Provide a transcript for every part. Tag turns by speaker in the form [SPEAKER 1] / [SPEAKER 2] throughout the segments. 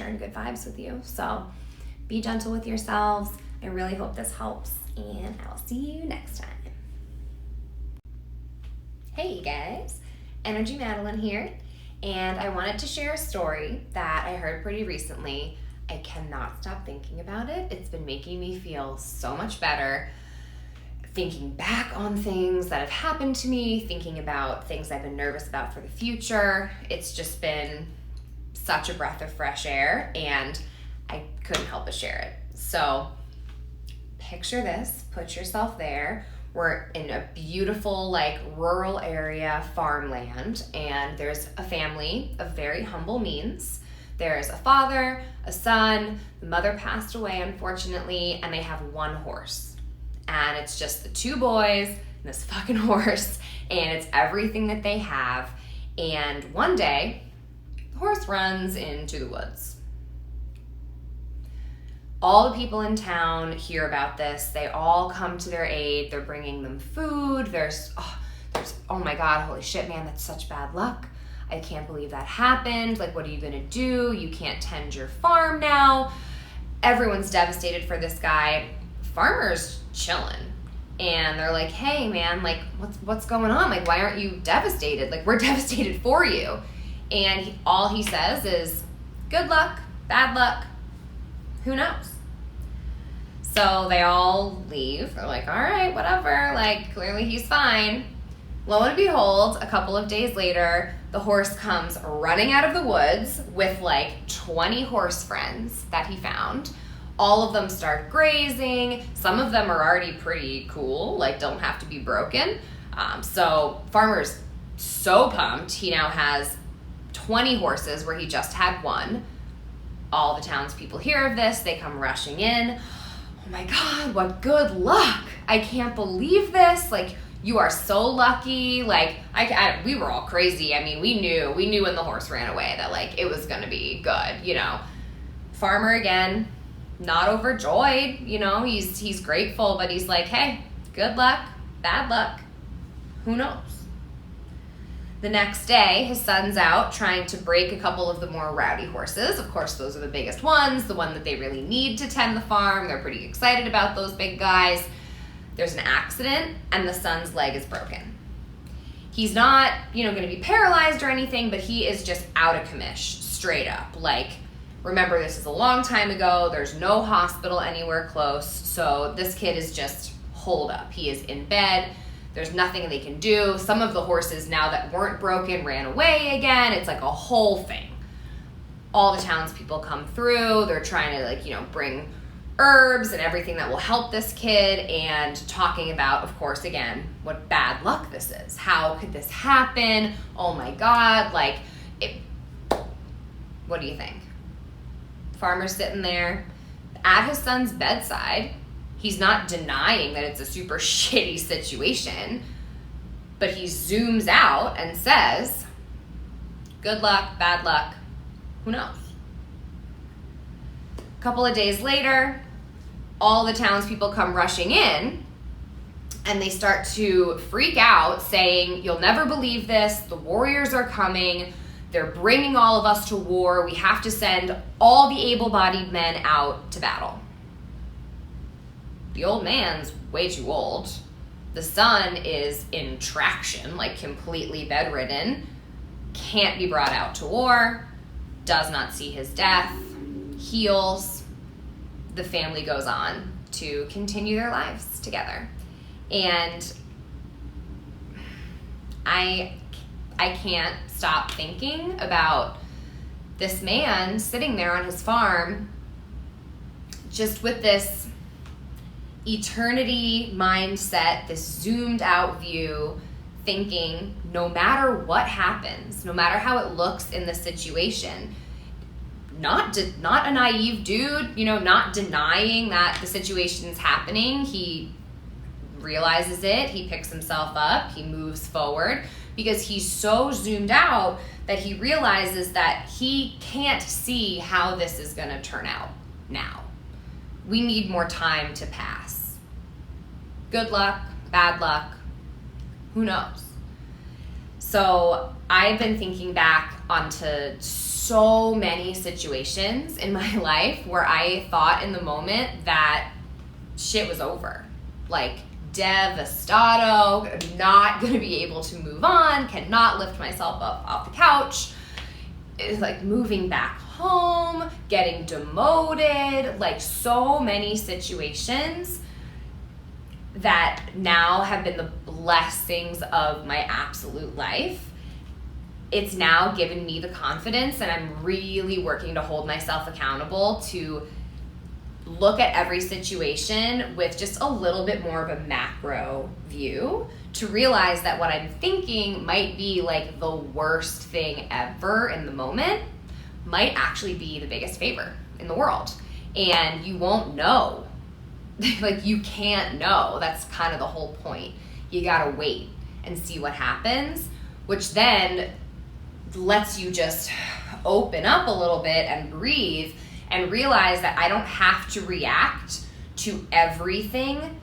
[SPEAKER 1] sharing good vibes with you. So be gentle with yourselves. I really hope this helps, and I'll see you next time. Hey guys, Energy Madeline here, and I wanted to share a story that I heard pretty recently. I cannot stop thinking about it. It's been making me feel so much better. Thinking back on things that have happened to me, thinking about things I've been nervous about for the future. It's just been such a breath of fresh air, and I couldn't help but share it. So picture this, put yourself there. We're in a beautiful, like, rural area, farmland, and there's a family of very humble means. There's a father, a son, the mother passed away, unfortunately, and they have one horse. And it's just the two boys and this fucking horse, and it's everything that they have. And one day, the horse runs into the woods. All the people in town hear about this. They all come to their aid. They're bringing them food. There's, oh my God, holy shit, man, that's such bad luck. I can't believe that happened. Like, what are you gonna do? You can't tend your farm now. Everyone's devastated for this guy. Farmer's chilling, and they're like, hey man, like, what's going on? Like, why aren't you devastated? Like, we're devastated for you. And all he says is, good luck, bad luck, who knows? So they all leave. They're like, all right, whatever, like, clearly he's fine. Lo and behold, a couple of days later, the horse comes running out of the woods with like 20 horse friends that he found. All of them start grazing. Some of them are already pretty cool, like don't have to be broken. So farmer's so pumped. He now has 20 horses where he just had one. All the townspeople hear of this. They come rushing in. Oh my God, what good luck. I can't believe this. Like, you are so lucky. Like, we were all crazy. I mean, we knew when the horse ran away that like it was gonna be good, you know. Farmer again, not overjoyed, you know, he's grateful, but he's like, hey, good luck, bad luck, who knows? The next day, his son's out trying to break a couple of the more rowdy horses. Of course, those are the biggest ones, the one that they really need to tend the farm. They're pretty excited about those big guys. There's an accident, and the son's leg is broken. He's not, going to be paralyzed or anything, but he is just out of commish, straight up. Like, remember, this is a long time ago. There's no hospital anywhere close. So this kid is just holed up. He is in bed. There's nothing they can do. Some of the horses now that weren't broken ran away again. It's like a whole thing. All the townspeople come through. They're trying to bring herbs and everything that will help this kid, and talking about, of course, again, what bad luck this is. How could this happen? Oh my God. What do you think? Farmer's sitting there at his son's bedside. He's not denying that it's a super shitty situation, but he zooms out and says, good luck, bad luck, who knows? A couple of days later, all the townspeople come rushing in, and they start to freak out, saying, you'll never believe this, the warriors are coming, they're bringing all of us to war, we have to send all the able-bodied men out to battle. The old man's way too old. The son is in traction, like completely bedridden, can't be brought out to war, does not see his death, heals. The family goes on to continue their lives together. And I can't stop thinking about this man sitting there on his farm just with this eternity mindset, this zoomed out view, thinking no matter what happens, no matter how it looks in the situation, not a naive dude, not denying that the situation's happening. He realizes it, he picks himself up, he moves forward, because he's so zoomed out that he realizes that he can't see how this is going to turn out now. We need more time to pass. Good luck, bad luck, who knows? So I've been thinking back onto so many situations in my life where I thought in the moment that shit was over. Like, devastado, not gonna be able to move on, cannot lift myself up off the couch. It's like moving back home, getting demoted, like so many situations that now have been the blessings of my absolute life. It's now given me the confidence, and I'm really working to hold myself accountable to look at every situation with just a little bit more of a macro view, to realize that what I'm thinking might be like the worst thing ever in the moment might actually be the biggest favor in the world. And you won't know. Like, you can't know. That's kind of the whole point. You gotta wait and see what happens, which then lets you just open up a little bit and breathe and realize that I don't have to react to everything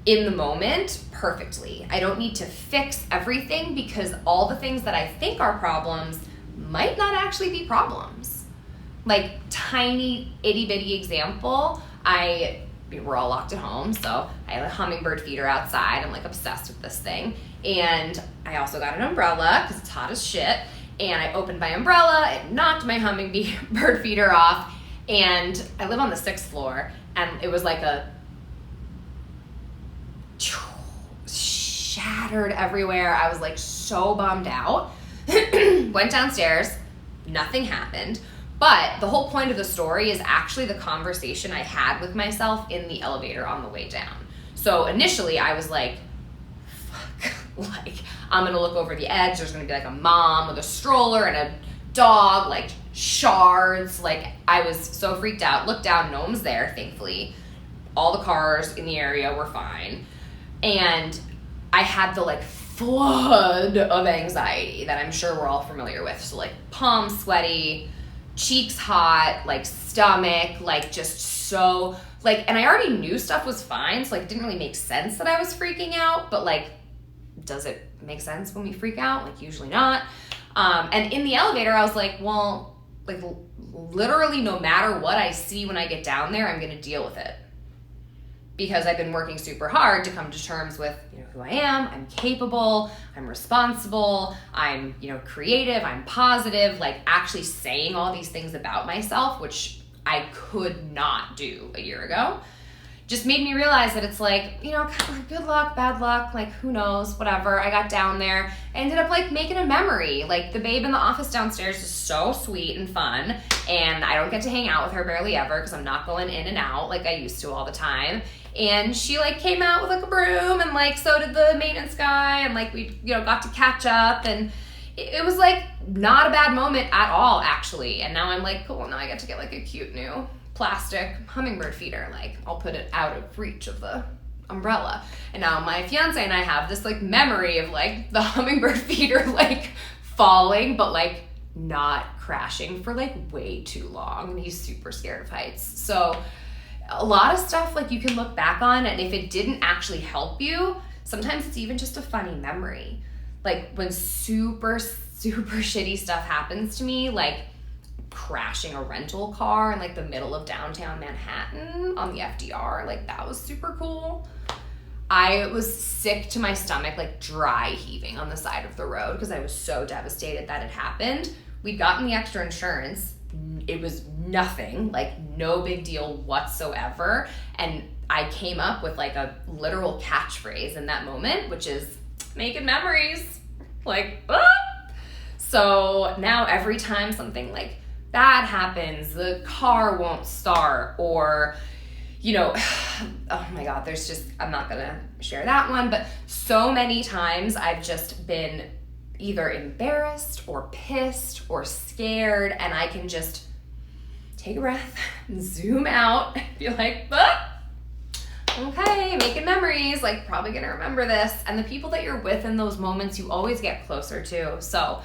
[SPEAKER 1] in the moment perfectly. I don't need to fix everything, because all the things that I think are problems might not actually be problems. Like, tiny itty bitty example, we're all locked at home, so I have a hummingbird feeder outside. I'm like obsessed with this thing. And I also got an umbrella because it's hot as shit. And I opened my umbrella, it knocked my hummingbird feeder off, and I live on the 6th floor, and it was like a shattered everywhere. I was like so bummed out. Went downstairs, nothing happened. But the whole point of the story is actually the conversation I had with myself in the elevator on the way down. So initially I was like, fuck, like, I'm gonna look over the edge, there's gonna be like a mom with a stroller and a dog, like shards. Like, I was so freaked out. Looked down, no one's there, thankfully. All the cars in the area were fine. And I had the like flood of anxiety that I'm sure we're all familiar with. So like palms sweaty, cheeks hot, like stomach, like just so like, and I already knew stuff was fine, so like it didn't really make sense that I was freaking out, but like, does it make sense when we freak out? Like, usually not. And in the elevator, I was like, well, like literally no matter what I see when I get down there, I'm gonna deal with it. Because I've been working super hard to come to terms with, you know, who I am. I'm capable, I'm responsible, I'm, you know, creative, I'm positive, like actually saying all these things about myself, which I could not do a year ago. Just made me realize that it's like, you know, good luck, bad luck, like who knows, whatever. I got down there, I ended up like making a memory. Like, the babe in the office downstairs is so sweet and fun, and I don't get to hang out with her barely ever because I'm not going in and out like I used to all the time. And she like came out with like a broom, and like so did the maintenance guy, and like we, you know, got to catch up, and it was like not a bad moment at all, actually. And now I'm like, cool, now I get to get like a cute new plastic hummingbird feeder. Like, I'll put it out of reach of the umbrella. And now my fiance and I have this like memory of like the hummingbird feeder like falling, but like not crashing for like way too long. And he's super scared of heights. So a lot of stuff like you can look back on, and if it didn't actually help you, sometimes it's even just a funny memory. Like, when super shitty stuff happens to me, like crashing a rental car in like the middle of downtown Manhattan on the FDR, like that was super cool. I was sick to my stomach, like dry heaving on the side of the road because I was so devastated that it happened. We'd gotten the extra insurance. It was nothing, like no big deal whatsoever. And I came up with like a literal catchphrase in that moment, which is making memories. Like, ah! So now every time something like bad happens, the car won't start, or, you know, oh my God, there's just, I'm not gonna share that one, but so many times I've just been either embarrassed or pissed or scared, and I can just take a breath and zoom out and be like, ah, okay, making memories, like probably gonna remember this. And the people that you're with in those moments, you always get closer to. So,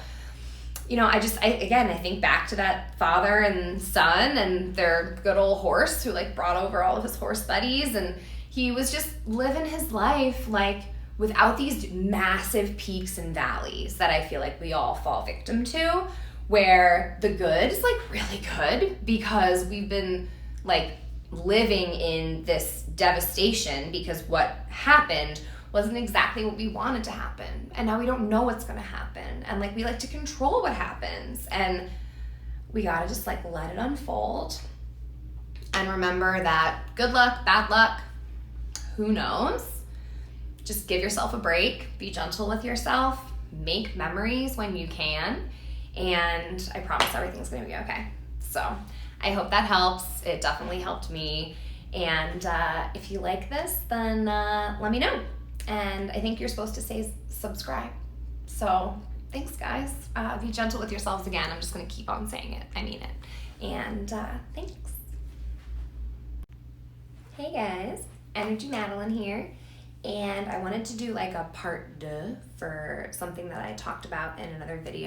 [SPEAKER 1] you know, I think back to that father and son and their good old horse who like brought over all of his horse buddies, and he was just living his life like without these massive peaks and valleys that I feel like we all fall victim to, where the good is like really good because we've been like living in this devastation because what happened wasn't exactly what we wanted to happen. And now we don't know what's gonna happen. And like we like to control what happens. And we gotta just like let it unfold. And remember that good luck, bad luck, who knows? Just give yourself a break, be gentle with yourself, make memories when you can, and I promise everything's gonna be okay. So I hope that helps. It definitely helped me. And if you like this, then let me know. And I think you're supposed to say subscribe. So thanks, guys. Be gentle with yourselves again. I'm just gonna keep on saying it. I mean it. And thanks. Hey guys, Energy Madeline here. And I wanted to do like a part 2 for something that I talked about in another video.